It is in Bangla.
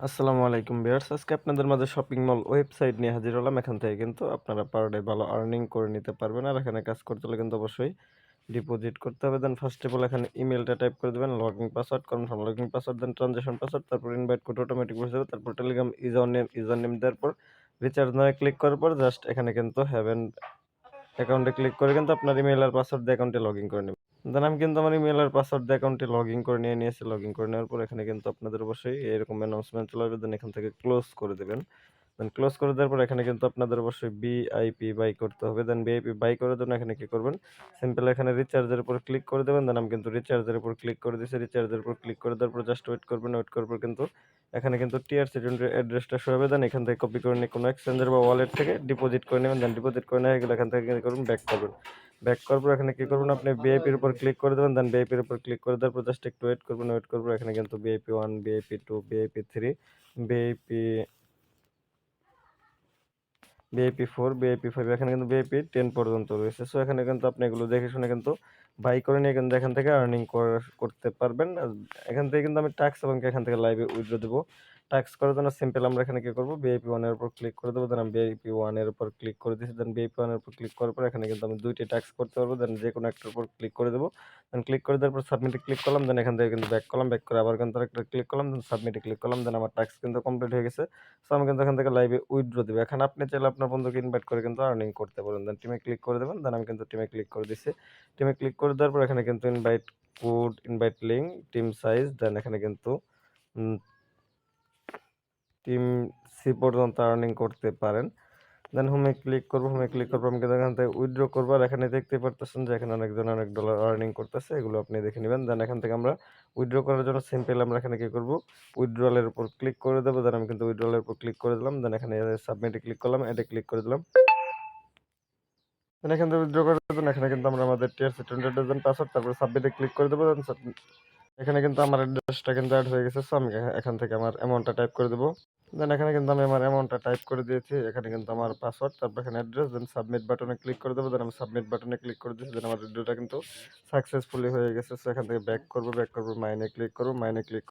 আসসালামু আলাইকুম ভিউয়ার্স। আজকে আপনাদের মাঝে শপিং মল ওয়েবসাইট নিয়ে হাজির হলাম। এখান থেকে কিন্তু আপনারা পার ডে ভালো আর্নিং করে নিতে পারবেন। আর এখানে কাজ করতে হলে কিন্তু অবশ্যই ডিপোজিট করতে হবে। দেন ফার্স্ট অফ অল এখানে ইমেইলটা টাইপ করে দিবেন, login password, confirm login password, then transaction password, তারপর ইনভাইট কোড অটোমেটিক বসে যাবে। তারপর টেলিগ্রাম ইউজার নেম দেওয়ার পর রিচার্জ নাও ক্লিক করার পর জাস্ট এখানে কিন্তু হ্যাভ অ্যান অ্যাকাউন্টে ক্লিক করে কিন্তু আপনার ইমেইল আর পাসওয়ার্ড দিয়ে অ্যাকাউন্টে লগইন করে নেবেন। দেন আমি কিন্তু আমার ইমেইল আর পাসওয়ার্ড দিয়ে অ্যাকাউন্টে লগইন করে নিয়েছি। লগইন করে নেওয়ার পর এখানে কিন্তু আপনাদের অবশ্যই এরকম অ্যানাউন্সমেন্ট চলে আসবে। দেন এখান থেকে ক্লোজ করে দিবেন। দেন ক্লোজ করে দেওয়ার পর এখানে কিন্তু আপনাদের অবশ্যই ভিআইপি বাই করতে হবে। দেন ভিআইপি বাই করার জন্য এখানে কি করবেন? সিম্পল এখানে রিচার্জের উপর ক্লিক করে দেবেন। দেন আমি কিন্তু রিচার্জের উপর ক্লিক করে দিয়েছি। রিচার্জের উপর ক্লিক করে দেওয়ার পর জাস্ট ওয়েট করবেন। ওয়েট করার পর কিন্তু এখানে কিন্তু টিআরসি টোয়েন্টির অ্যাড্রেসটা শো হবে। দেন এখান থেকে কপি করে নিয়ে কোনো এক্সচেঞ্জার বা ওয়ালেট থেকে ডিপোজিট করে নেবেন। দেন ডিপোজিট করে নেওয়া হয়ে গেলে এখান থেকে কি করবেন? ব্যাক করবেন। ব্যাক করার পর এখানে কি করবেন? আপনি ভিআইপির উপর ক্লিক করে দেবেন। দেন ভিআইপির উপর ক্লিক করে দেওয়ার পর জাস্ট একটু ওয়েট করবেন। ওয়েট করার পর এখানে কিন্তু VIP 1, VIP 2, VIP 3, VIP VIP 4, VIP 5 এখানে কিন্তু ভিআইপি 10 পর্যন্ত রয়েছে। সো এখানে কিন্তু আপনি এগুলো দেখে শুনে কিন্তু বাই করে নিয়ে কিন্তু এখান থেকে আর্নিং করতে পারবেন। আর এখান থেকে কিন্তু আমি টাস্ক এবং এখান থেকে লাইভে উইথড্র দিব। টাস্ক করার জন্য সিম্পল আমরা এখানে কি করব? ভিআইপি 1 এর উপর ক্লিক করে দেব। দেন আমি ভিআইপি 1 এর উপর ক্লিক করে দিয়েছি। দেন ভিআইপি 1 এর উপর ক্লিক করার পর এখানে কিন্তু আমি ২ টি টাস্ক করতে পারবো। দেন যেকোনো একটার উপর ক্লিক করে দেব। দেন ক্লিক করে দেওয়ার পর সাবমিটে ক্লিক করলাম। দেন এখান থেকে কিন্তু ব্যাক করলাম। ব্যাক করে আবার কিন্তু আরেকটা ক্লিক করলাম। দেন সাবমিটে ক্লিক করলাম। দেন আমার টাস্ক কিন্তু কমপ্লিট হয়ে গেছে। সো আমি কিন্তু এখান থেকে লাইভে উইথড্র দিব। এখানে আপনি চাইলে আপনার বন্ধুকে ইনভাইট করে কিন্তু আর্নিং করতে পারেন। দেন টিমে ক্লিক করে দেবেন। দেন আমি কিন্তু টিমে ক্লিক করে দিছি। টিমে ক্লিক করে দেওয়ার পর এখানে কিন্তু invite code, invite link, team size, then এখানে কিন্তু উম টিম সি পর্যন্ত আর্নিং করতে পারেন। দেন হোমে ক্লিক করব। হোমে ক্লিক করার পর আমি কিন্তু এখান থেকে উইথড্র করব। আর এখানে দেখতেই পারতেছেন যে এখানে অনেকজন অনেক ডলার আর্নিং করতেছে। এগুলো আপনি দেখে নিবেন। দেন এখান থেকে আমরা উইথড্র করার জন্য সিম্পল আমরা এখানে কি করব? উইথড্রল এর উপর ক্লিক করে দেব। দেন আমি কিন্তু উইথড্রল এর উপর ক্লিক করে দিলাম। দেন এখানে সাবমিট এ ক্লিক করলাম, এড এ ক্লিক করে দিলাম। দেন এখান থেকে উইথড্র করার জন্য এখানে কিন্তু আমরা আমাদের টিআরসি 20 ডজন পাসওয়ার্ড তারপর সাবমিট এ ক্লিক করে দেব। দেন এখানে কিন্তু আমার অ্যাড্রেসটা কিন্তু এড হয়ে গেছে। সো আমি এখান থেকে আমার অ্যামাউন্টটা টাইপ করে দেব। দেন এখানে কিন্তু আমি আমার অ্যামাউন্টটা টাইপ করে দিয়েছি। এখানে কিন্তু আমার পাসওয়ার্ড, তারপর এখানে অ্যাড্রেস, দেন সাবমিট বাটনে ক্লিক করে দেব। দেন আমি সাবমিট বাটনে ক্লিক করে দিয়েছি। দেন আমার ভিডিওটা কিন্তু সাকসেসফুলি হয়ে গেছে। সো এখান থেকে ব্যাক করব। ব্যাক করব, মাইনে ক্লিক করব। মাইনে ক্লিক